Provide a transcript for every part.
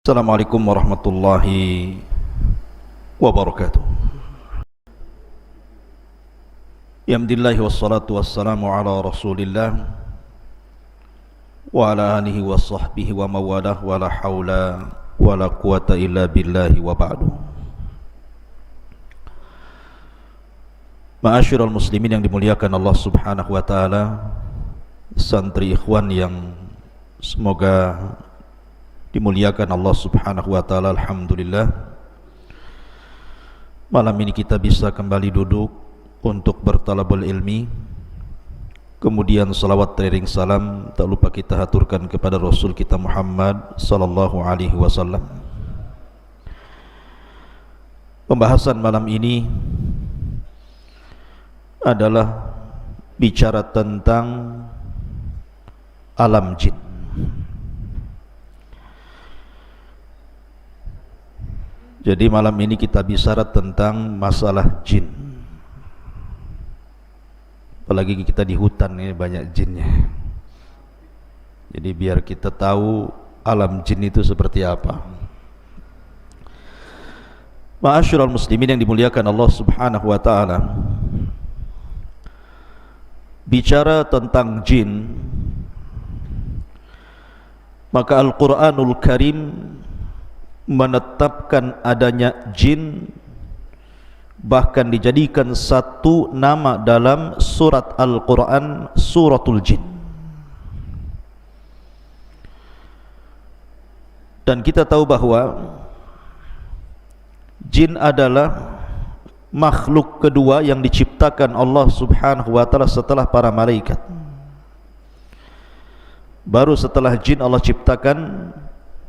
Assalamualaikum warahmatullahi wabarakatuh. Alhamdulillah wassalatu wassalamu ala Rasulillah wa ala alihi wa sahbihi wa mawalah wa la hawla wa la quwata illa billahi wa ba'du. Ma'asyiral muslimin yang dimuliakan Allah Subhanahu wa taala, santri ikhwan yang semoga dimuliakan Allah Subhanahu wa taala. Alhamdulillah, malam ini kita bisa kembali duduk untuk bertalabul ilmi. Kemudian salawat teriring salam tak lupa kita haturkan kepada Rasul kita Muhammad sallallahu alaihi wasallam. Pembahasan malam ini adalah bicara tentang alam jin. Jadi malam ini kita bicara tentang masalah jin. Apalagi kita di hutan ini banyak jinnya. Jadi biar kita tahu alam jin itu seperti apa. Ma'asyiral muslimin yang dimuliakan Allah Subhanahu wa taala. Bicara tentang jin, maka Al-Qur'anul Karim menetapkan adanya jin, bahkan dijadikan satu nama dalam surat Al-Quran, suratul jin. Dan kita tahu bahwa jin adalah makhluk kedua yang diciptakan Allah Subhanahu wa ta'ala setelah para malaikat. Baru setelah jin Allah ciptakan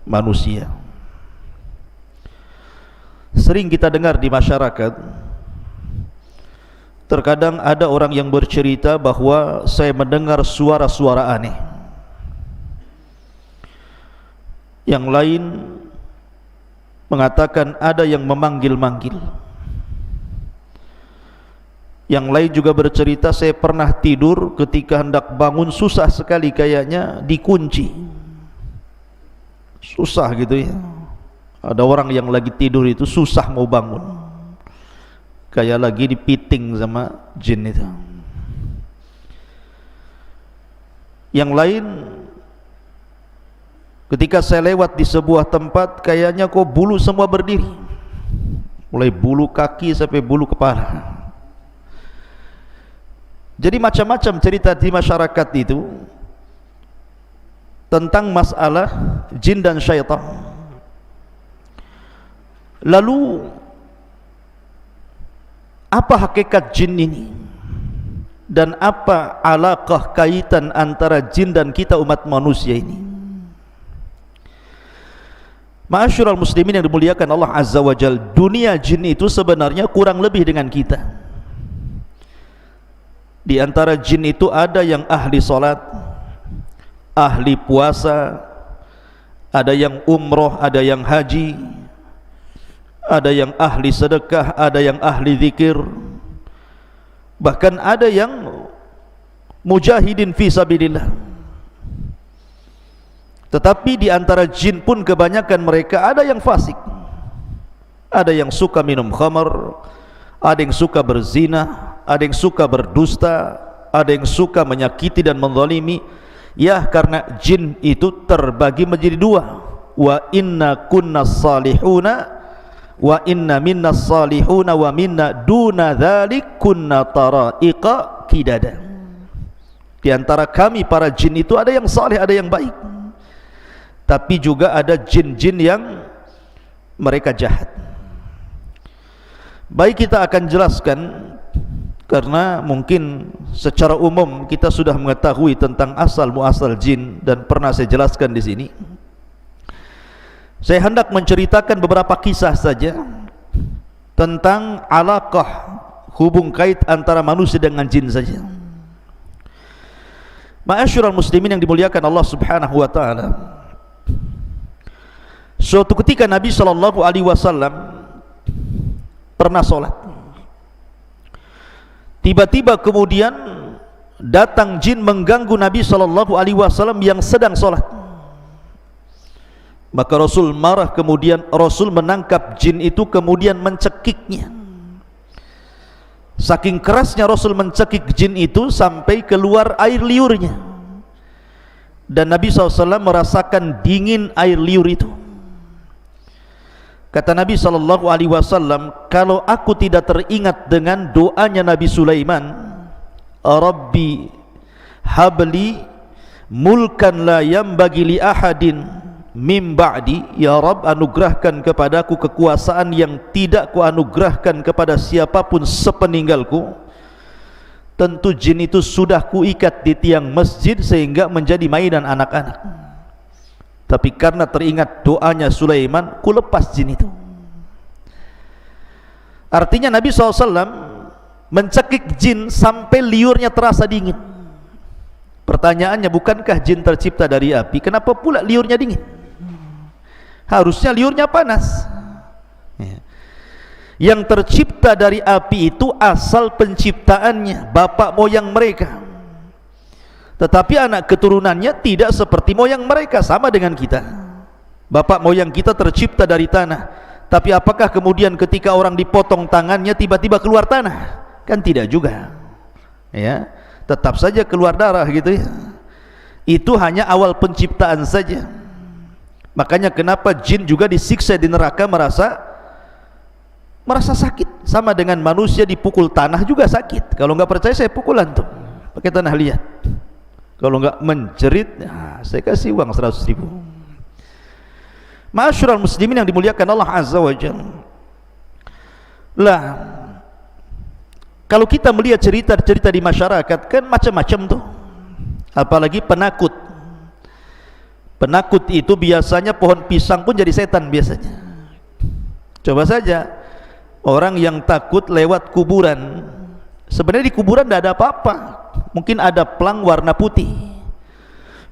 manusia. Sering kita dengar di masyarakat, terkadang ada orang yang bercerita bahwa saya mendengar suara-suara aneh. Yang lain mengatakan ada yang memanggil-manggil. Yang lain juga bercerita, saya pernah tidur, ketika hendak bangun susah sekali, kayaknya dikunci. Susah gitu ya. Ada orang yang lagi tidur itu susah mau bangun, kayak lagi dipiting sama jin itu. Yang lain, ketika saya lewat di sebuah tempat, kayaknya kok bulu semua berdiri, mulai bulu kaki sampai bulu kepala. Jadi macam-macam cerita di masyarakat itu tentang masalah jin dan syaitan. Lalu apa hakikat jin ini? Dan apa alaqah kaitan antara jin dan kita umat manusia ini? Ma'asyiral muslimin yang dimuliakan Allah Azza wa Jalla, dunia jin itu sebenarnya kurang lebih dengan kita. Di antara jin itu ada yang ahli salat, ahli puasa, ada yang umroh, ada yang haji, ada yang ahli sedekah, ada yang ahli zikir, bahkan ada yang mujahidin fi sabilillah. Tetapi di antara jin pun kebanyakan mereka ada yang fasik, ada yang suka minum khamar, ada yang suka berzina, ada yang suka berdusta, ada yang suka menyakiti dan menzalimi. Ya, karena jin itu terbagi menjadi dua. Wa inna kunna salihuna wa inna minna salihuna wa minna duna dzalik kunna taraiqa kidada. Di antara kami para jin itu ada yang saleh, ada yang baik, tapi juga ada jin-jin yang mereka jahat. Baik, kita akan jelaskan, karena mungkin secara umum kita sudah mengetahui tentang asal muasal jin dan pernah saya jelaskan di sini. Saya hendak menceritakan beberapa kisah saja tentang alaqah, hubung kait antara manusia dengan jin saja. Ma'asyiral muslimin yang dimuliakan Allah Subhanahu wa taala, suatu ketika Nabi sallallahu alaihi wasallam pernah salat. Tiba-tiba kemudian datang jin mengganggu Nabi sallallahu alaihi wasallam yang sedang salat. Maka Rasul marah, kemudian Rasul menangkap jin itu kemudian mencekiknya. Saking kerasnya Rasul mencekik jin itu sampai keluar air liurnya, dan Nabi SAW merasakan dingin air liur itu. Kata Nabi SAW, kalau aku tidak teringat dengan doanya Nabi Sulaiman, Rabbi habli mulkan la yambagi li ahadin mim ba'di, ya Rabb, anugerahkan kepadaku kekuasaan yang tidak ku anugerahkan kepada siapapun sepeninggalku. Tentu jin itu sudah kuikat di tiang masjid sehingga menjadi mainan anak-anak, tapi karena teringat doanya Sulaiman, ku lepas jin itu. Artinya Nabi SAW mencekik jin sampai liurnya terasa dingin. Pertanyaannya, bukankah jin tercipta dari api? Kenapa pula liurnya dingin? Harusnya liurnya panas. Yang tercipta dari api itu asal penciptaannya bapak moyang mereka, tetapi anak keturunannya tidak seperti moyang mereka. Sama dengan kita, bapak moyang kita tercipta dari tanah, tapi apakah kemudian ketika orang dipotong tangannya tiba-tiba keluar tanah? Kan tidak juga, ya, tetap saja keluar darah gitu ya. Itu hanya awal penciptaan saja. Makanya kenapa jin juga disiksa di neraka merasa sakit, sama dengan manusia dipukul tanah juga sakit. Kalau nggak percaya saya pukul antum pakai tanah liat. Kalau nggak menjerit, nah, saya kasih uang 100.000. Ma'asyiral muslimin yang dimuliakan Allah Azza wa Jalla. Lah, kalau kita melihat cerita-cerita di masyarakat kan macam-macam tuh. Apalagi penakut. Penakut itu biasanya pohon pisang pun jadi setan biasanya. Coba saja orang yang takut lewat kuburan. Sebenarnya di kuburan tidak ada apa-apa, mungkin ada pelang warna putih.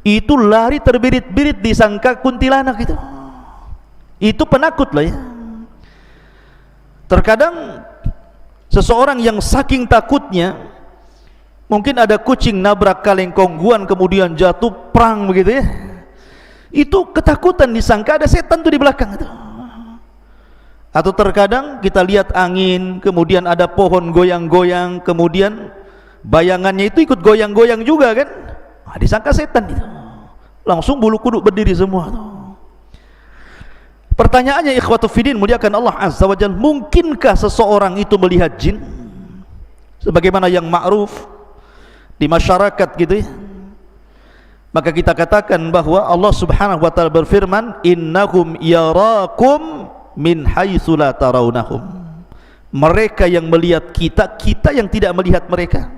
Itu lari terbirit-birit disangka kuntilanak itu. Itu penakut loh ya. Terkadang seseorang yang saking takutnya, mungkin ada kucing nabrak kaleng kongguan kemudian jatuh prang begitu ya. Itu ketakutan disangka ada setan tuh di belakang itu. Atau terkadang kita lihat angin, kemudian ada pohon goyang-goyang, kemudian bayangannya itu ikut goyang-goyang juga kan, nah, disangka setan itu. Langsung bulu kuduk berdiri semua tuh. Pertanyaannya, ikhwatu fiddin muliakan Allah Azza wa Jalla, mungkinkah seseorang itu melihat jin? Sebagaimana yang ma'ruf di masyarakat gitu ya. Maka kita katakan bahwa Allah Subhanahu wa taala berfirman, innahum yarakum min haitsu la tarawnahum. Mereka yang melihat kita, kita yang tidak melihat mereka.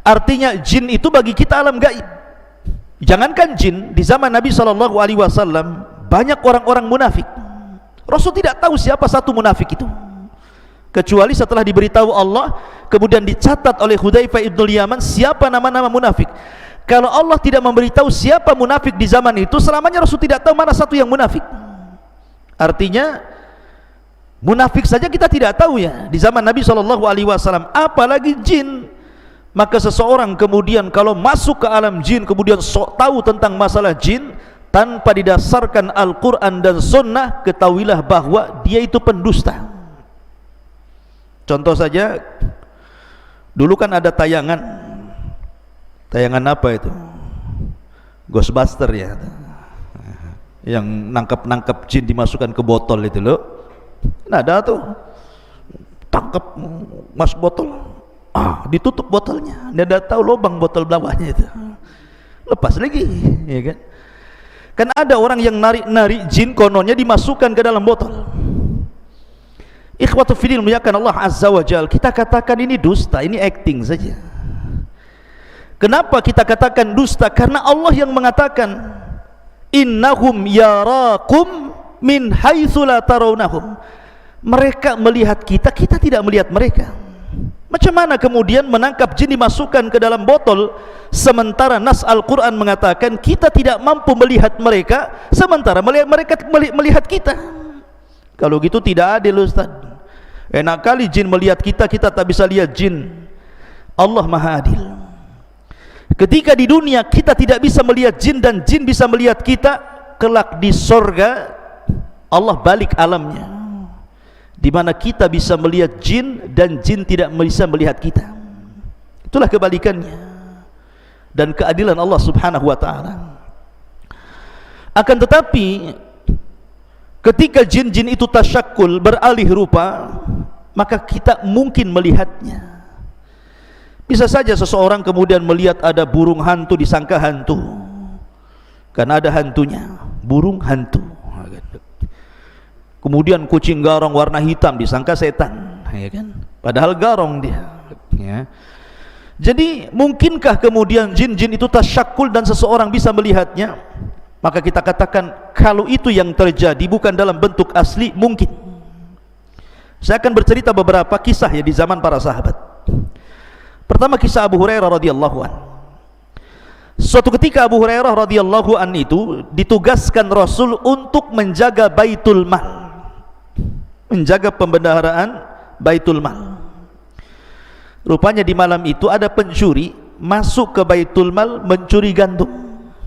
Artinya jin itu bagi kita alam gaib. Jangankan jin, di zaman Nabi SAW banyak orang-orang munafik. Rasul tidak tahu siapa satu munafik itu, kecuali setelah diberitahu Allah, kemudian dicatat oleh Hudzaifah ibnul Yaman siapa nama-nama munafik. Kalau Allah tidak memberitahu siapa munafik di zaman itu, selamanya Rasul tidak tahu mana satu yang munafik. Artinya munafik saja kita tidak tahu ya di zaman Nabi SAW, apalagi jin. Maka seseorang kemudian kalau masuk ke alam jin, kemudian sok tahu tentang masalah jin tanpa didasarkan Al-Quran dan Sunnah, ketahuilah bahwa dia itu pendusta. Contoh saja, dulu kan ada tayangan apa itu? Ghostbuster ya, yang nangkap jin dimasukkan ke botol itu loh. Nah ada tuh, tangkap masuk botol, ditutup botolnya, dia udah tahu lubang botol bawahnya itu, lepas lagi, ya kan? Kan ada orang yang narik jin, kononnya dimasukkan ke dalam botol. Ikhwatu fiddin muliakan Allah Azza wa Jalla, kita katakan ini dusta, ini acting saja. Kenapa kita katakan dusta? Karena Allah yang mengatakan innahum yarakum min haitsu la tarawnahum. Mereka melihat kita, kita tidak melihat mereka. Macam mana kemudian menangkap jin dimasukkan ke dalam botol, sementara nas Al-Quran mengatakan kita tidak mampu melihat mereka, sementara mereka melihat kita? Kalau gitu tidak adil Ustaz. Enak kali jin melihat kita, kita tak bisa lihat jin. Allah Maha Adil. Ketika di dunia kita tidak bisa melihat jin dan jin bisa melihat kita, kelak di sorga Allah balik alamnya, di mana kita bisa melihat jin dan jin tidak bisa melihat kita. Itulah kebalikannya dan keadilan Allah Subhanahu wa taala. Akan tetapi ketika jin-jin itu tasyakkul, beralih rupa, maka kita mungkin melihatnya. Bisa saja seseorang kemudian melihat ada burung hantu, disangka hantu karena ada hantunya, burung hantu. Kemudian kucing garong warna hitam, disangka setan, ya kan? Padahal garong dia, ya. Jadi mungkinkah kemudian jin-jin itu tasyakkul dan seseorang bisa melihatnya? Maka kita katakan kalau itu yang terjadi bukan dalam bentuk asli, mungkin. Saya akan bercerita beberapa kisah ya di zaman para sahabat. Pertama, kisah Abu Hurairah radhiyallahu an. Suatu ketika Abu Hurairah radhiyallahu an itu ditugaskan Rasul untuk menjaga Baitul Mal, menjaga pembendaharaan Baitul Mal. Rupanya di malam itu ada pencuri masuk ke Baitul Mal mencuri gandum,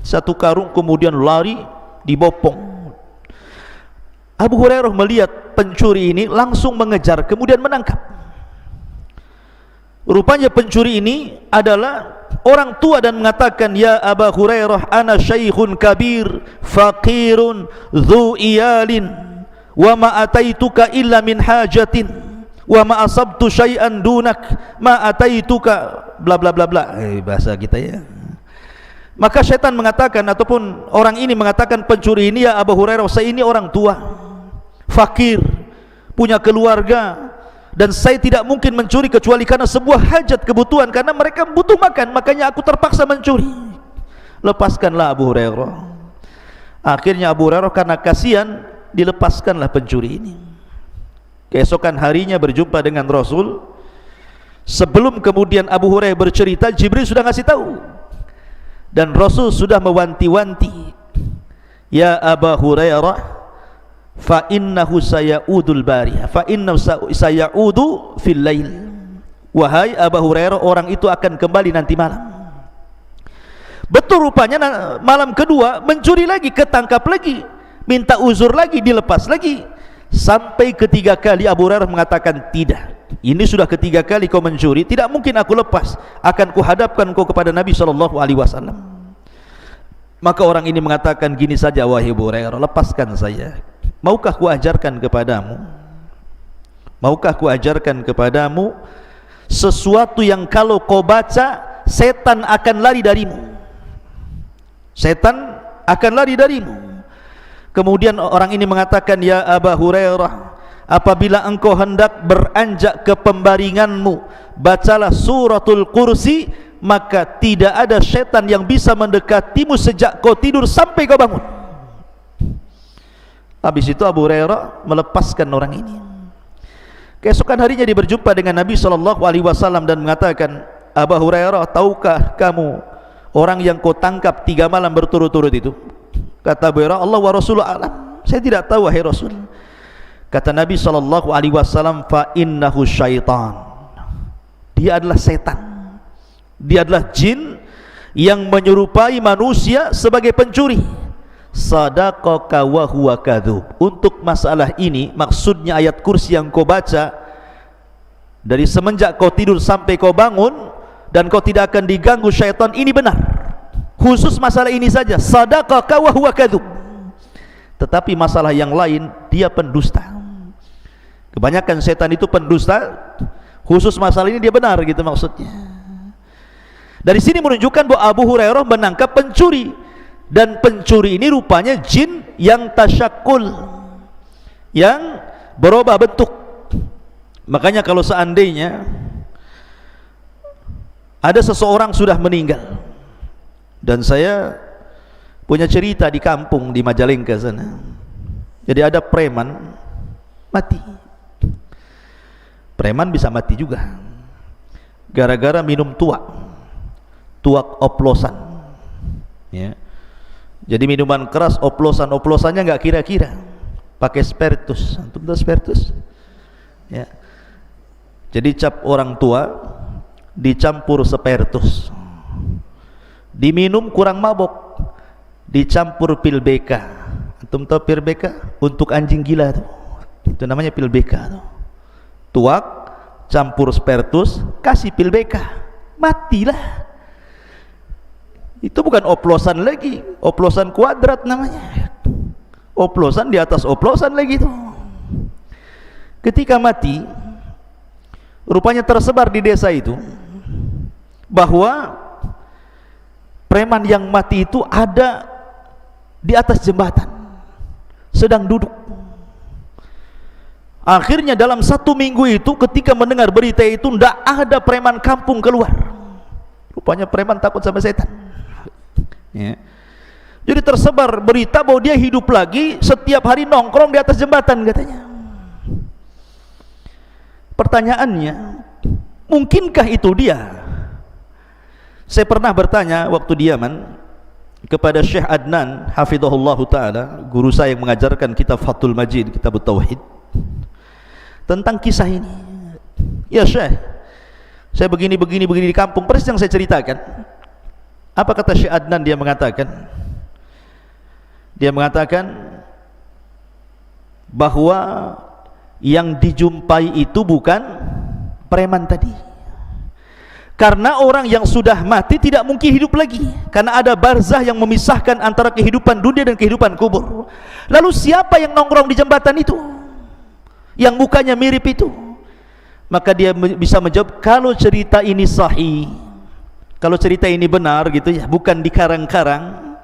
satu karung, kemudian lari dibopong. Abu Hurairah melihat pencuri ini langsung mengejar, kemudian menangkap. Rupanya pencuri ini adalah orang tua dan mengatakan, ya Abu Hurairah, ana syaikhun kabir faqirun dhu iyalin wa ma ataituka illa min hajatin wa ma asabtu syai'an dunak ma ataituka bla bla bla bla, bahasa kita ya. Maka syaitan mengatakan, ataupun orang ini mengatakan pencuri ini, ya Abu Hurairah, saya ini orang tua, fakir, punya keluarga, dan saya tidak mungkin mencuri kecuali karena sebuah hajat, kebutuhan, karena mereka butuh makan, makanya aku terpaksa mencuri. Lepaskanlah Abu Hurairah. Akhirnya Abu Hurairah karena kasihan dilepaskanlah pencuri ini. Keesokan harinya berjumpa dengan Rasul. Sebelum kemudian Abu Hurairah bercerita, Jibril sudah ngasih tahu, dan Rasul sudah mewanti-wanti, ya Abu Hurairah, fa innahu sayaudu al-bariha fa innahu sayaudu fil lail. Wahai Abu Hurairah, orang itu akan kembali nanti malam. Betul, rupanya malam kedua mencuri lagi, ketangkap lagi, minta uzur lagi, dilepas lagi. Sampai ketiga kali Abu Hurairah mengatakan, tidak, ini sudah ketiga kali kau mencuri, tidak mungkin aku lepas, akan kuhadapkan kau kepada Nabi SAW. Maka orang ini mengatakan, gini saja wahai Abu Hurairah, lepaskan saya. Maukah ku ajarkan kepadamu, maukah ku ajarkan kepadamu sesuatu yang kalau kau baca setan akan lari darimu, setan akan lari darimu. Kemudian orang ini mengatakan, ya Abu Hurairah, apabila engkau hendak beranjak ke pembaringanmu, bacalah suratul kursi, maka tidak ada setan yang bisa mendekatimu sejak kau tidur sampai kau bangun. Habis itu Abu Hurairah melepaskan orang ini. Keesokan harinya dia berjumpa dengan Nabi SAW dan mengatakan, Abu Hurairah, tahukah kamu orang yang kau tangkap 3 malam berturut-turut itu? Kata Abu Hurairah, Allah wa Rasulullah alam, saya tidak tahu wahai Rasul. Kata Nabi SAW, fa innahu syaitan, dia adalah setan, dia adalah jin yang menyerupai manusia sebagai pencuri. Sadaqaka wa huwa kadzub. Untuk masalah ini maksudnya ayat kursi yang kau baca, dari semenjak kau tidur sampai kau bangun dan kau tidak akan diganggu syaitan, ini benar. Khusus masalah ini saja, sadaqaka wa huwa kadzub. Tetapi masalah yang lain, dia pendusta. Kebanyakan setan itu pendusta, khusus masalah ini dia benar, gitu maksudnya. Dari sini menunjukkan bahwa Abu Hurairah menangkap pencuri, dan pencuri ini rupanya jin yang tasyakkul, yang berubah bentuk. Makanya kalau seandainya ada seseorang sudah meninggal, dan saya punya cerita di kampung di Majalengka sana. Jadi ada preman mati. Preman bisa mati juga gara-gara minum tuak oplosan, ya. Jadi minuman keras, oplosannya nggak kira-kira, pakai spiritus. Antum tahu spiritus? Ya. Jadi cap orang tua dicampur spiritus, diminum kurang mabok, dicampur pil BK, Antum tahu pil BK? Untuk anjing gila tuh. Itu namanya pil BK tuh. Tuak, campur spertus, kasih pil BK. Matilah. Itu bukan oplosan lagi, oplosan kuadrat namanya. Oplosan di atas oplosan lagi tuh. Ketika mati, rupanya tersebar di desa itu bahwa preman yang mati itu ada di atas jembatan, sedang duduk. Akhirnya dalam 1 minggu itu, ketika mendengar berita itu, tidak ada preman kampung keluar. Rupanya preman takut sama setan ya. Jadi tersebar berita bahwa dia hidup lagi, setiap hari nongkrong di atas jembatan katanya. Pertanyaannya, mungkinkah itu dia? Saya pernah bertanya waktu di Yaman kepada Syekh Adnan hafizahullah ta'ala, guru saya yang mengajarkan kitab Fathul Majid, kitab Tauhid, tentang kisah ini. Ya Syekh, saya begini di kampung, persis yang saya ceritakan. Apa kata Syekh Adnan? Dia mengatakan bahwa yang dijumpai itu bukan preman tadi, karena orang yang sudah mati tidak mungkin hidup lagi, karena ada barzah yang memisahkan antara kehidupan dunia dan kehidupan kubur. Lalu siapa yang nongkrong di jembatan itu, yang mukanya mirip itu? Maka dia bisa menjawab, kalau cerita ini sahih, kalau cerita ini benar gitu ya, bukan dikarang-karang,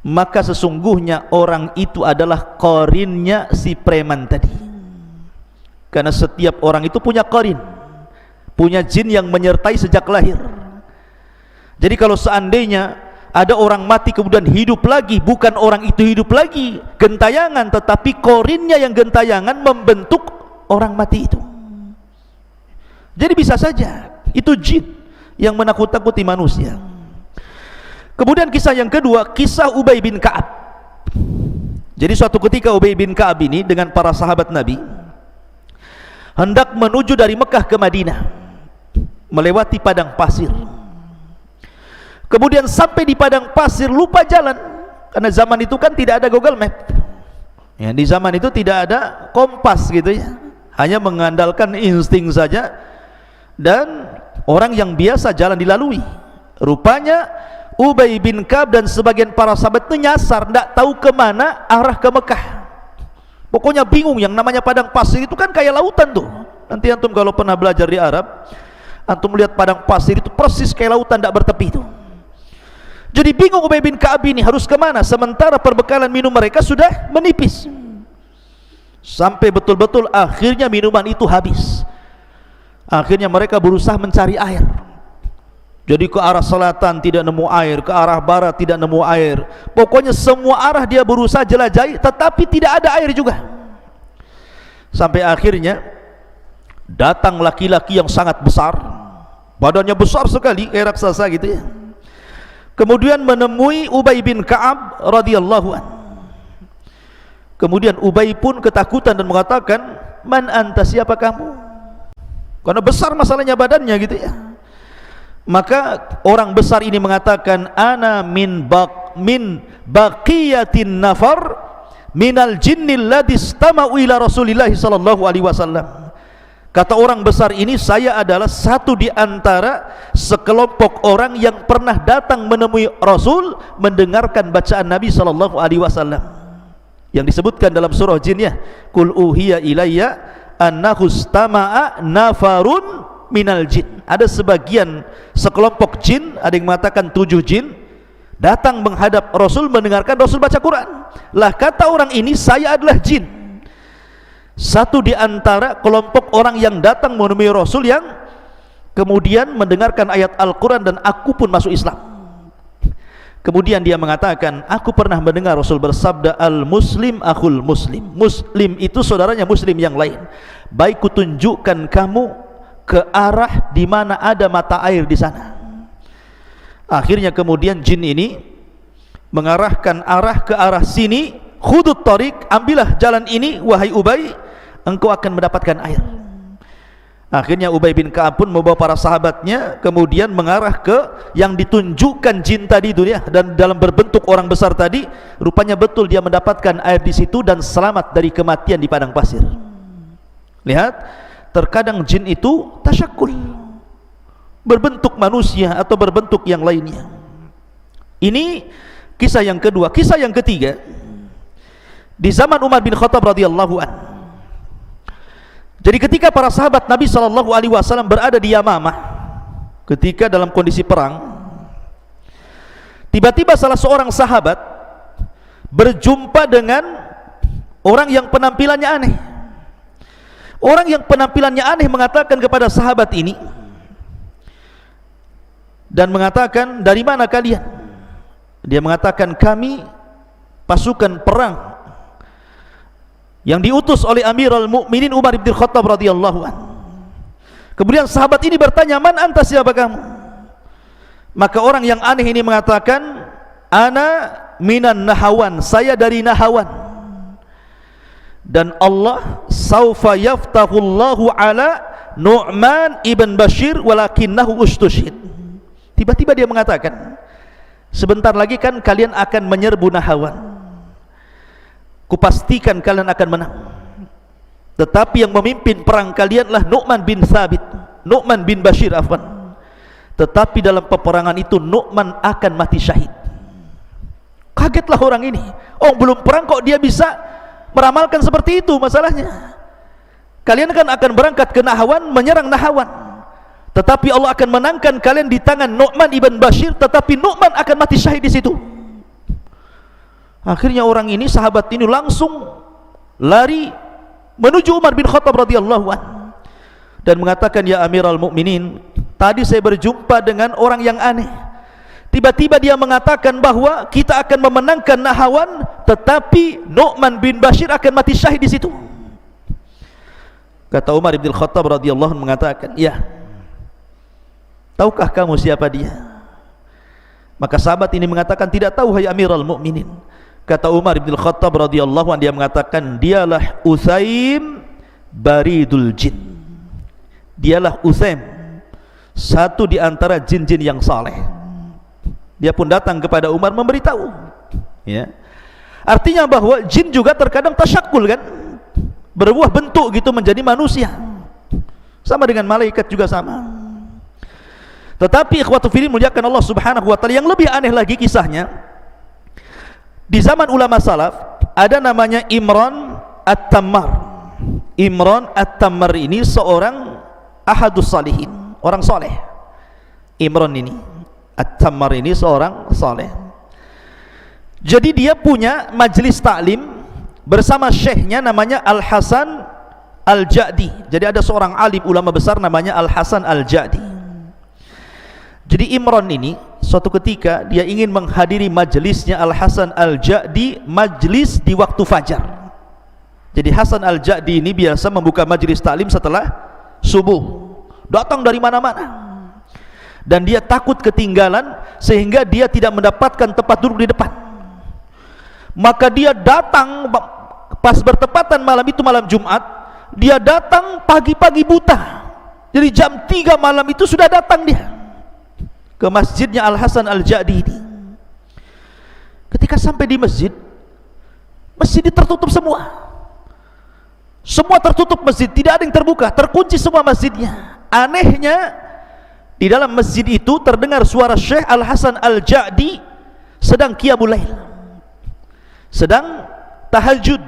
maka sesungguhnya orang itu adalah qarinnya si preman tadi. Karena setiap orang itu punya qarin, punya jin yang menyertai sejak lahir. Jadi kalau seandainya ada orang mati kemudian hidup lagi, bukan orang itu hidup lagi gentayangan, tetapi qarinnya yang gentayangan membentuk orang mati itu. Jadi bisa saja itu jin yang menakut-takuti manusia. Kemudian kisah yang kedua, kisah Ubay bin Ka'ab. Jadi suatu ketika Ubay bin Ka'ab ini dengan para sahabat Nabi hendak menuju dari Mekah ke Madinah, melewati padang pasir. Kemudian sampai di padang pasir lupa jalan, karena zaman itu kan tidak ada Google Map ya, di zaman itu tidak ada kompas gitu ya, hanya mengandalkan insting saja dan orang yang biasa jalan dilalui. Rupanya Ubay bin Ka'ab dan sebagian para sahabat itu nyasar, tidak tahu kemana arah ke Mekah. Pokoknya bingung. Yang namanya padang pasir itu kan kayak lautan tuh. Nanti antum kalau pernah belajar di Arab, antum melihat padang pasir itu persis kayak lautan, tidak bertepi itu. Jadi bingung Ubay bin Ka'ab ini harus kemana, sementara perbekalan minum mereka sudah menipis. Sampai betul-betul akhirnya minuman itu habis. Akhirnya mereka berusaha mencari air. Jadi ke arah selatan tidak nemu air, ke arah barat tidak nemu air, pokoknya semua arah dia berusaha jelajahi, tetapi tidak ada air juga. Sampai akhirnya datang laki-laki yang sangat besar, badannya besar sekali kayak raksasa gitu ya. Kemudian menemui Ubay bin Ka'ab radhiyallahu an. Kemudian Ubay pun ketakutan dan mengatakan, "Man anta, siapa kamu?" Karena besar masalahnya badannya gitu ya. Maka orang besar ini mengatakan, "Ana min baqiyatin nafar minal jinnil ladzi istama'u ila Rasulillah sallallahu alaihi wasallam." Kata orang besar ini, saya adalah satu di antara sekelompok orang yang pernah datang menemui Rasul mendengarkan bacaan Nabi sallallahu alaihi wasallam yang disebutkan dalam surah Jin ya, "Qul uhiya ilayya annahu istama'a nafarun minal jin." Ada sebagian sekelompok jin, ada yang mengatakan 7 jin, datang menghadap Rasul mendengarkan Rasul baca Quran. Lah kata orang ini, saya adalah jin, satu di antara kelompok orang yang datang menemui Rasul yang kemudian mendengarkan ayat Al-Quran, dan aku pun masuk Islam. Kemudian dia mengatakan, aku pernah mendengar Rasul bersabda, al-muslim akhul muslim. Muslim itu saudaranya muslim yang lain. Baik kutunjukkan kamu ke arah di mana ada mata air di sana. Akhirnya kemudian jin ini mengarahkan arah ke arah sini, khudut tariq, ambillah jalan ini wahai Ubay, engkau akan mendapatkan air. Akhirnya Ubay bin Ka'ab pun membawa para sahabatnya kemudian mengarah ke yang ditunjukkan jin tadi itu ya, dan dalam berbentuk orang besar tadi, rupanya betul dia mendapatkan air di situ dan selamat dari kematian di padang pasir. Lihat, terkadang jin itu tasyakul, berbentuk manusia atau berbentuk yang lainnya. Ini kisah yang kedua. Kisah yang ketiga, di zaman Umar bin Khattab radhiyallahu anhu. Jadi ketika para sahabat Nabi SAW berada di Yamamah, ketika dalam kondisi perang, tiba-tiba salah seorang sahabat berjumpa dengan orang yang penampilannya aneh. Orang yang penampilannya aneh mengatakan kepada sahabat ini dan mengatakan, dari mana kalian? Dia mengatakan, kami pasukan perang yang diutus oleh Amirul Mukminin Umar bin Khattab radhiyallahu anhu. Kemudian sahabat ini bertanya, man anta, siapa kamu? Maka orang yang aneh ini mengatakan, ana minan Nahawan, saya dari Nahawan, dan Allah saufa yaftahullahu ala Nu'man ibn Bashir walakinnahu ustushid. Tiba-tiba dia mengatakan, sebentar lagi kan kalian akan menyerbu Nahawan, kupastikan kalian akan menang, tetapi yang memimpin perang kalianlah Nu'man bin Thabit, Nu'man bin Bashir afwan. Tetapi dalam peperangan itu Nu'man akan mati syahid. Kagetlah orang ini, oh belum perang kok dia bisa meramalkan seperti itu. Masalahnya kalian kan akan berangkat ke Nahawan, menyerang Nahawan, tetapi Allah akan menangkan kalian di tangan Nu'man ibn Bashir, tetapi Nu'man akan mati syahid di situ. Akhirnya orang ini, sahabat ini langsung lari menuju Umar bin Khattab radhiyallahu anhu dan mengatakan, ya Amirul Mukminin, tadi saya berjumpa dengan orang yang aneh. Tiba-tiba dia mengatakan bahwa kita akan memenangkan Nahawan, tetapi Nu'man bin Bashir akan mati syahid di situ. Kata Umar bin Khattab radhiyallahu anhu mengatakan, ya, tahukah kamu siapa dia? Maka sahabat ini mengatakan, tidak tahu hai Amirul Mukminin. Kata Umar bin Khattab radhiyallahu anhu, dia mengatakan, dialah Utsaim baridul jin. Dialah Utsaim, satu di antara jin-jin yang saleh. Dia pun datang kepada Umar memberitahu, ya. Artinya bahwa jin juga terkadang tasyakul kan, berbuah bentuk gitu menjadi manusia, sama dengan malaikat juga sama. Tetapi ikhwatu fillah muliakan Allah subhanahu wa ta'ala, yang lebih aneh lagi kisahnya, di zaman ulama salaf ada namanya Imran At-Tammar. Imran At-Tammar ini seorang ahadus salihin, orang soleh. Imran ini At-Tammar ini seorang soleh. Jadi dia punya majlis taklim bersama syekhnya namanya Al-Hasan Al-Ja'di. Jadi ada seorang alim ulama besar namanya Al-Hasan Al-Ja'di. Jadi Imran ini suatu ketika dia ingin menghadiri majelisnya Al-Hasan Al-Ja'di, majlis di waktu fajar. Jadi Hasan Al-Ja'di ini biasa membuka majelis taklim setelah subuh, datang dari mana-mana, dan dia takut ketinggalan sehingga dia tidak mendapatkan tempat duduk di depan. Maka dia datang pas bertepatan malam itu, malam Jumat, dia datang pagi-pagi buta. Jadi jam 3 malam itu sudah datang dia ke masjidnya Al-Hasan Al-Ja'di ini. Ketika sampai di masjid, masjid tertutup semua. Semua tertutup masjid, tidak ada yang terbuka, terkunci semua masjidnya. Anehnya, di dalam masjid itu terdengar suara Syekh Al-Hasan Al-Ja'di sedang qiyamul lail, sedang tahajud,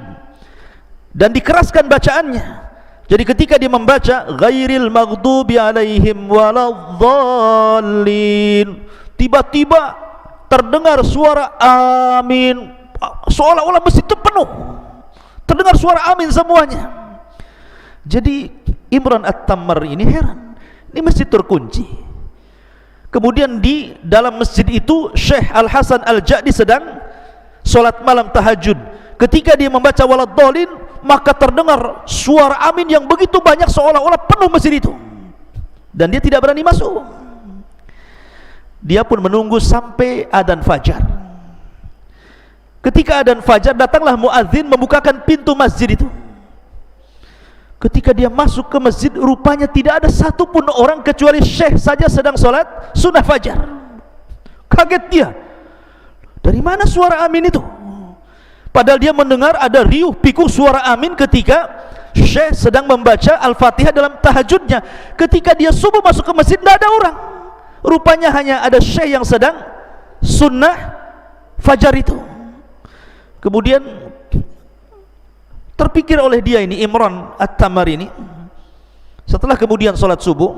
dan dikeraskan bacaannya. Jadi ketika dia membaca ghairil maghdubi alaihim waladhdallin, tiba-tiba terdengar suara amin, seolah-olah masjid itu penuh, terdengar suara amin semuanya. Jadi Imran At-Tammar ini heran, ini masjid terkunci. Kemudian di dalam masjid itu Syekh Al-Hasan Al-Ja'di sedang sholat malam tahajud. Ketika dia membaca waladhdallin, maka terdengar suara amin yang begitu banyak seolah-olah penuh masjid itu, dan dia tidak berani masuk. Dia pun menunggu sampai adzan fajar. Ketika adzan fajar, datanglah muadzin membukakan pintu masjid itu. Ketika dia masuk ke masjid, rupanya tidak ada satupun orang kecuali syekh saja sedang sholat sunnah fajar. Kaget dia, dari mana suara amin itu? Padahal dia mendengar ada riuh pikuk suara amin ketika syekh sedang membaca Al-Fatihah dalam tahajudnya. Ketika dia subuh masuk ke masjid, tidak ada orang. Rupanya hanya ada syekh yang sedang sunnah fajar itu. Kemudian terpikir oleh dia ini, Imran At-Tamari ini, setelah kemudian sholat subuh,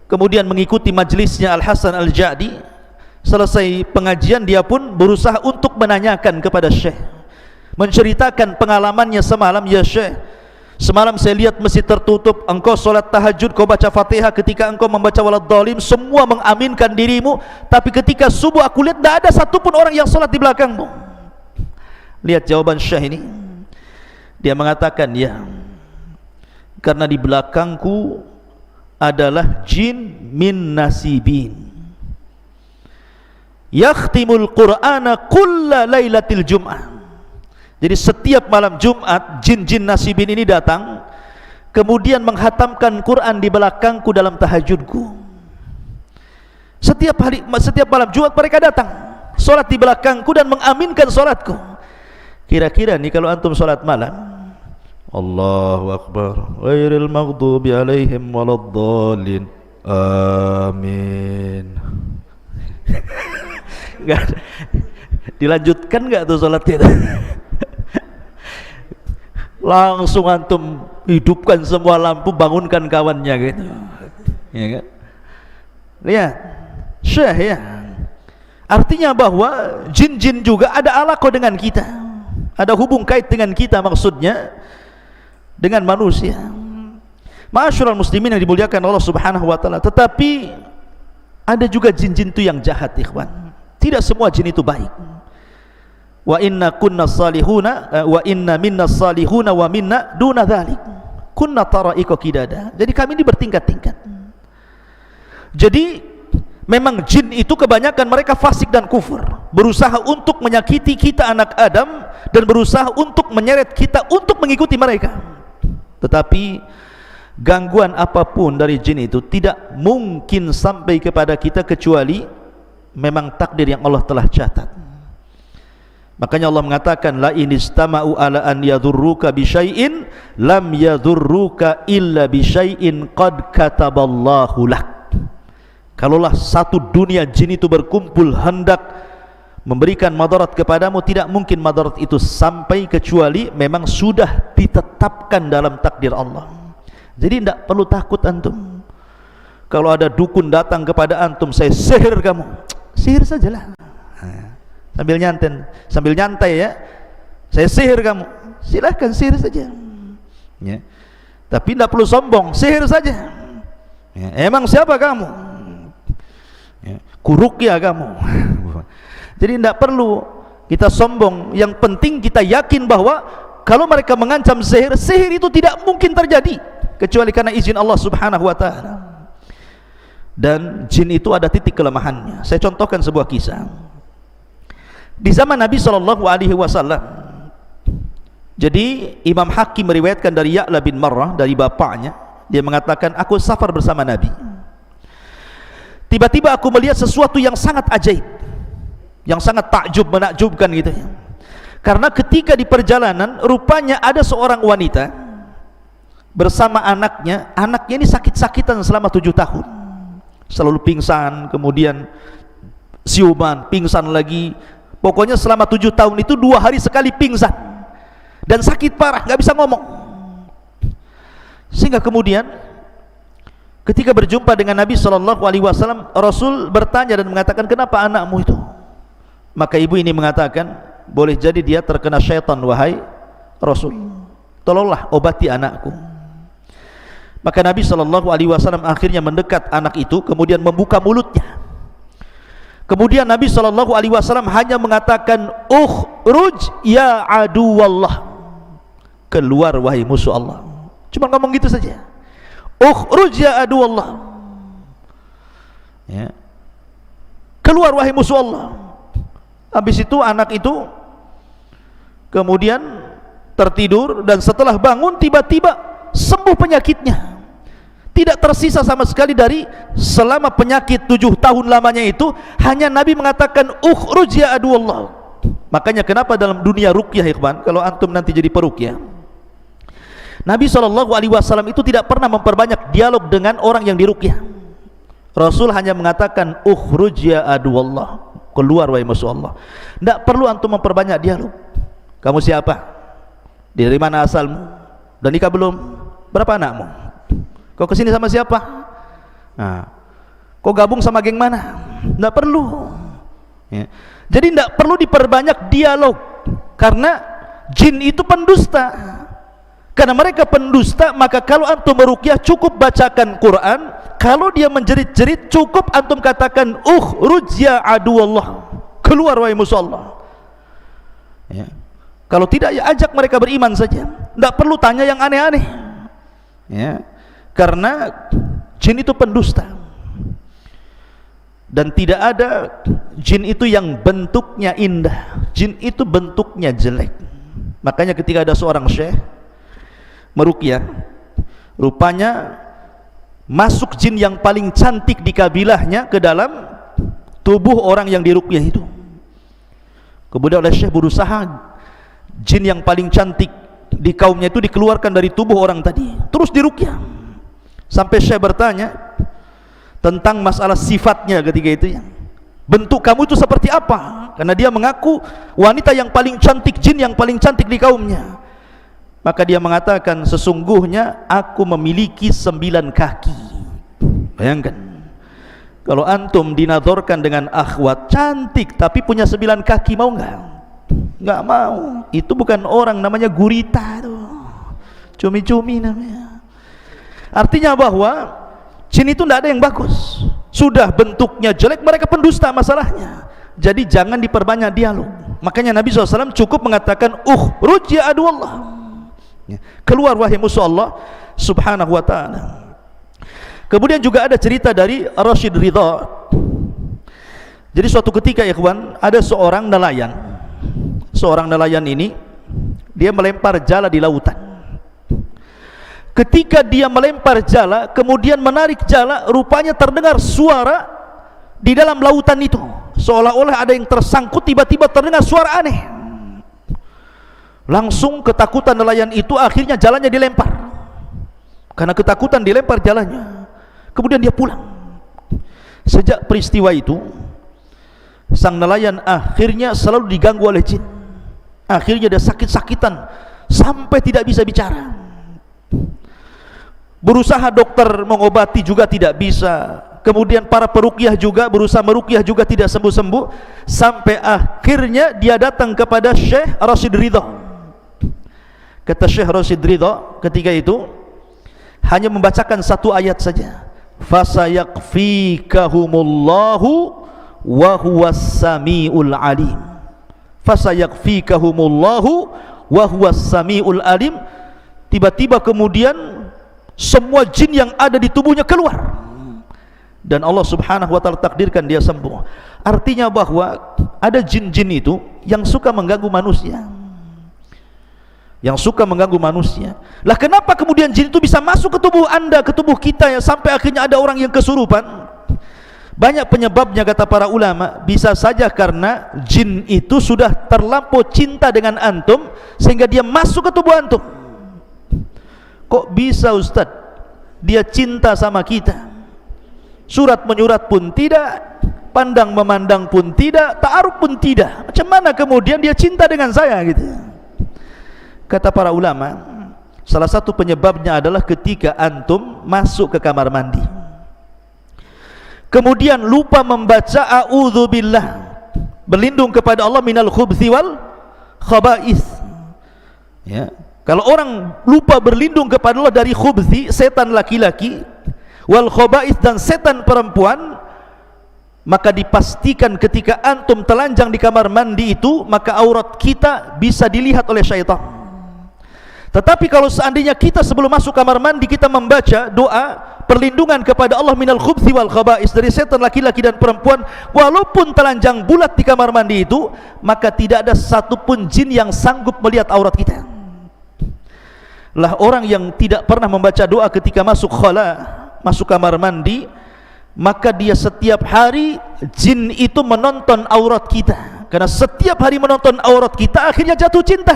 kemudian mengikuti majlisnya Al-Hasan Al-Ja'di, selesai pengajian dia pun berusaha untuk menanyakan kepada syekh, menceritakan pengalamannya semalam. Ya syekh, semalam saya lihat masjid tertutup, engkau sholat tahajud, kau baca Fatihah, ketika engkau membaca waladhdallin semua mengaminkan dirimu, tapi ketika subuh aku lihat tidak ada satupun orang yang sholat di belakangmu. Lihat jawaban syekh ini, dia mengatakan, ya, karena di belakangku adalah jin min nasibin yakhtimul qur'ana kulla lailatil jum'ah. Jadi setiap malam Jumat jin-jin nasibin ini datang, kemudian menghatamkan Quran di belakangku dalam tahajudku. Setiap malam Jumat mereka datang, solat di belakangku dan mengaminkan solatku. Kira-kira nih kalau antum solat malam, Allahu Akbar, ghairil maghdubi alaihim waladdallin, amin. Dilanjutkan nggak tuh sholatnya? Langsung antum hidupkan semua lampu, bangunkan kawannya gitu, ya kan? Lihat, syekh ya. Artinya bahwa jin-jin juga ada alaqah dengan kita, ada hubung kait dengan kita, maksudnya dengan manusia. Ma'asyiral muslimin yang dimuliakan Allah Subhanahu wa taala. Tetapi ada juga jin-jin itu yang jahat, ikhwan. Tidak semua jin itu baik. Wa inna kunna salihuna wa inna minna salihuna wa minna duna dzalik. Kunna tara'iqa qidada. Jadi kami ini bertingkat-tingkat. Jadi memang jin itu kebanyakan mereka fasik dan kufur, berusaha untuk menyakiti kita anak Adam dan berusaha untuk menyeret kita untuk mengikuti mereka. Tetapi gangguan apapun dari jin itu tidak mungkin sampai kepada kita kecuali memang takdir yang Allah telah catat. Makanya Allah mengatakan, la inistama'u ala an yadhurruka bi syai'in lam yadhurruka illa bi syai'in qad kataballahu lak. Kalaulah satu dunia jin itu berkumpul hendak memberikan madarat kepadamu, tidak mungkin madarat itu sampai kecuali memang sudah ditetapkan dalam takdir Allah. Jadi tidak perlu takut antum. Kalau ada dukun datang kepada antum, saya sihir kamu, sihir sajalah. Sambil nyantai ya, saya sihir kamu, silahkan sihir saja ya. Tapi tidak perlu sombong, sihir saja ya. Emang siapa kamu ya, kuruqyah kamu. Jadi tidak perlu kita sombong. Yang penting kita yakin bahwa kalau mereka mengancam sihir, sihir itu tidak mungkin terjadi kecuali karena izin Allah Subhanahu wa taala. Dan jin itu ada titik kelemahannya. Saya contohkan sebuah kisah. Di zaman Nabi SAW, jadi Imam Hakim meriwayatkan dari Ya'la bin Marrah, dari bapaknya, dia mengatakan, aku safar bersama Nabi. Tiba-tiba aku melihat sesuatu yang sangat ajaib, yang sangat takjub, menakjubkan gitu ya. Karena ketika di perjalanan, rupanya ada seorang wanita bersama anaknya. Anaknya ini sakit-sakitan selama 7 tahun, selalu pingsan, kemudian siuman, pingsan lagi. Pokoknya selama 7 tahun itu 2 hari sekali pingsan dan sakit parah, nggak bisa ngomong. Sehingga kemudian ketika berjumpa dengan Nabi SAW, Rasul bertanya dan mengatakan, kenapa anakmu itu? Maka ibu ini mengatakan, boleh jadi dia terkena syaitan wahai Rasul, tolonglah obati anakku. Maka Nabi SAW akhirnya mendekat anak itu, kemudian membuka mulutnya. Kemudian Nabi SAW hanya mengatakan, ukhruj ya aduwallah, keluar wahai musuh Allah. Cuma ngomong gitu saja, ukhruj ya aduwallah ya, keluar wahai musuh Allah. Habis itu anak itu kemudian tertidur, dan setelah bangun tiba-tiba sembuh penyakitnya, tidak tersisa sama sekali dari selama penyakit 7 tahun lamanya itu. Hanya Nabi mengatakan ukhruj ya aduwallah. Makanya kenapa dalam dunia ruqyah, ikhwan, kalau antum nanti jadi peruqyah, Nabi SAW itu tidak pernah memperbanyak dialog dengan orang yang diruqyah. Rasul hanya mengatakan ukhruj ya aduwallah, keluar wahai musuh Allah. Tidak perlu antum memperbanyak dialog. Kamu siapa? Dari mana asalmu? Udah nikah belum? Berapa anakmu? Kau kesini sama siapa? Nah, kau gabung sama geng mana? Tidak perlu ya. Jadi tidak perlu diperbanyak dialog, karena jin itu pendusta. Karena mereka pendusta, maka kalau antum meruqyah cukup bacakan Quran. Kalau dia menjerit-jerit cukup antum katakan ukhruj ya aduwallah, keluar wahai musuh Allah ya. Kalau tidak, ya ajak mereka beriman saja, tidak perlu tanya yang aneh-aneh ya. Karena jin itu pendusta, dan tidak ada jin itu yang bentuknya indah. Jin itu bentuknya jelek. Makanya ketika ada seorang syekh meruqyah, rupanya masuk jin yang paling cantik di kabilahnya ke dalam tubuh orang yang diruqyah itu. Kemudian oleh syekh berusaha jin yang paling cantik di kaumnya itu dikeluarkan dari tubuh orang tadi, terus diruqyah. Sampai syekh bertanya tentang masalah sifatnya ketika itu ya, bentuk kamu itu seperti apa? Karena dia mengaku wanita yang paling cantik, jin yang paling cantik di kaumnya. Maka dia mengatakan, sesungguhnya aku memiliki 9 kaki. Bayangkan, kalau antum dinadorkan dengan akhwat cantik tapi punya 9 kaki, mau nggak? Nggak mau. Itu bukan orang, namanya gurita tuh, cumi-cumi namanya. Artinya bahwa jin itu tidak ada yang bagus. Sudah bentuknya jelek, mereka pendusta masalahnya. Jadi jangan diperbanyak dialog. Makanya Nabi SAW cukup mengatakan ukhruj ya aduwallah, keluar wahai musuh Allah subhanahu wa ta'ala. Kemudian juga ada cerita dari Rashid Ridha. Jadi suatu ketika ya kawan, ada seorang nelayan. Seorang nelayan ini dia melempar jala di lautan. Ketika dia melempar jala, kemudian menarik jala, rupanya terdengar suara di dalam lautan itu, seolah-olah ada yang tersangkut. Tiba-tiba terdengar suara aneh. Langsung ketakutan nelayan itu, akhirnya jalannya dilempar. Karena ketakutan dilempar jalannya. Kemudian dia pulang. Sejak peristiwa itu, sang nelayan akhirnya selalu diganggu oleh jin. Akhirnya dia sakit-sakitan sampai tidak bisa bicara. Berusaha dokter mengobati juga tidak bisa. Kemudian para peruqyah juga berusaha meruqyah juga tidak sembuh-sembuh. Sampai akhirnya dia datang kepada Syekh Rashid Ridha. Kata Syekh Rashid Ridha ketika itu, hanya membacakan 1 ayat saja, fasayakfikahumullahu wa huwas samiul alim. Fasayakfikahumullahu wa huwas samiul alim. Tiba-tiba kemudian semua jin yang ada di tubuhnya keluar, dan Allah subhanahu wa ta'ala takdirkan dia sembuh. Artinya bahwa ada jin-jin itu yang suka mengganggu manusia, yang suka mengganggu manusia. Lah kenapa kemudian jin itu bisa masuk ke tubuh anda, ke tubuh kita ya, sampai akhirnya ada orang yang kesurupan? Banyak penyebabnya kata para ulama. Bisa saja karena jin itu sudah terlampau cinta dengan antum sehingga dia masuk ke tubuh antum. Kok bisa Ustaz? Dia cinta sama kita, surat menyurat pun tidak, pandang memandang pun tidak, ta'aruf pun tidak. Macam mana kemudian dia cinta dengan saya gitu? Kata para ulama, salah satu penyebabnya adalah ketika antum masuk ke kamar mandi, kemudian lupa membaca a'udzubillah, berlindung kepada Allah minal khubthi wal khaba'ith ya. Kalau orang lupa berlindung kepada Allah dari khubthi, setan laki-laki, wal khaba'ith, dan setan perempuan, maka dipastikan ketika antum telanjang di kamar mandi itu, maka aurat kita bisa dilihat oleh syaitan. Tetapi kalau seandainya kita sebelum masuk kamar mandi kita membaca doa perlindungan kepada Allah minal khubthi wal khaba'is, dari setan laki-laki dan perempuan, walaupun telanjang bulat di kamar mandi itu, maka tidak ada satupun jin yang sanggup melihat aurat kita. lah orang yang tidak pernah membaca doa ketika masuk khala, masuk kamar mandi, maka dia setiap hari jin itu menonton aurat kita. Karena setiap hari menonton aurat kita, akhirnya jatuh cinta.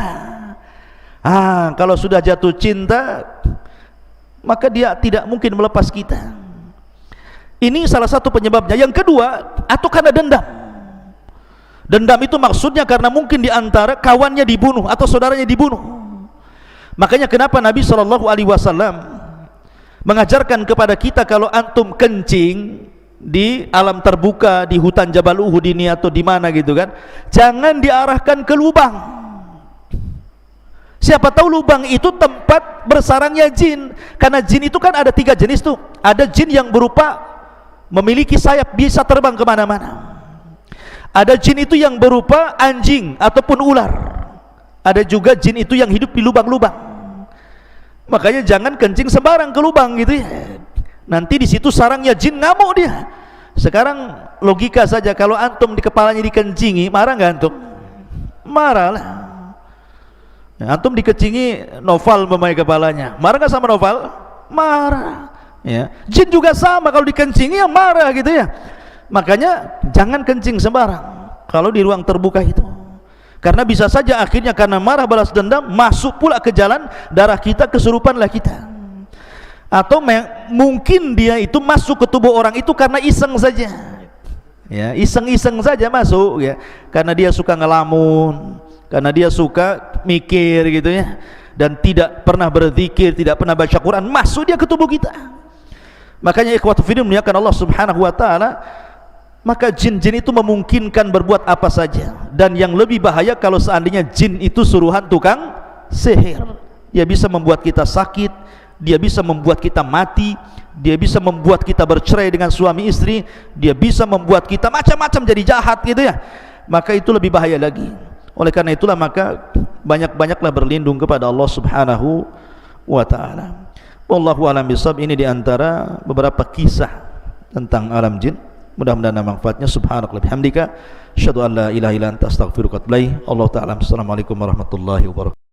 Kalau sudah jatuh cinta, maka dia tidak mungkin melepas kita. Ini salah satu penyebabnya. Yang kedua, atau karena dendam. Dendam itu maksudnya karena mungkin di antara kawannya dibunuh atau saudaranya dibunuh. Makanya kenapa Nabi SAW mengajarkan kepada kita, kalau antum kencing di alam terbuka, di hutan Jabal Uhud ini atau di mana gitu kan, jangan diarahkan ke lubang. Siapa tahu lubang itu tempat bersarangnya jin. Karena jin itu kan ada 3 jenis tuh. Ada jin yang berupa memiliki sayap, bisa terbang kemana-mana. Ada jin itu yang berupa anjing ataupun ular. Ada juga jin itu yang hidup di lubang-lubang. Makanya jangan kencing sembarang ke lubang gitu ya. Nanti di situ sarangnya jin, ngamuk dia. Sekarang logika saja, kalau antum di kepalanya dikencingi, marah nggak antum? Marah lah. Ya, antum dikencingi Noval memakai kepalanya, marah nggak sama Noval? Marah. Ya, jin juga sama, kalau dikencingi ya marah gitu ya. Makanya jangan kencing sembarang kalau di ruang terbuka itu, karena bisa saja akhirnya karena marah balas dendam masuk pula ke jalan darah kita, kesurupanlah kita. Atau mungkin dia itu masuk ke tubuh orang itu karena iseng saja, ya, iseng-iseng saja masuk ya, karena dia suka ngelamun, karena dia suka mikir gitu ya, dan tidak pernah berzikir, tidak pernah baca Quran, masuk dia ke tubuh kita. Makanya ikhwatu fillah muliakan Allah Subhanahu wa taala, maka jin-jin itu memungkinkan berbuat apa saja. Dan yang lebih bahaya kalau seandainya jin itu suruhan tukang sihir. Dia bisa membuat kita sakit, dia bisa membuat kita mati, dia bisa membuat kita bercerai dengan suami istri, dia bisa membuat kita macam-macam jadi jahat gitu ya. Maka itu lebih bahaya lagi. Oleh karena itulah maka banyak-banyaklah berlindung kepada Allah Subhanahu wa taala. Wallahu a'lam bishawab. Ini diantara beberapa kisah tentang alam jin. Mudah-mudahan ada manfaatnya. Subhanakallahumma bihamdika asyhadu an la ilaha illa anta astaghfiruka wa atubu ilaik. Allah taala. Assalamualaikum warahmatullahi wabarakatuh.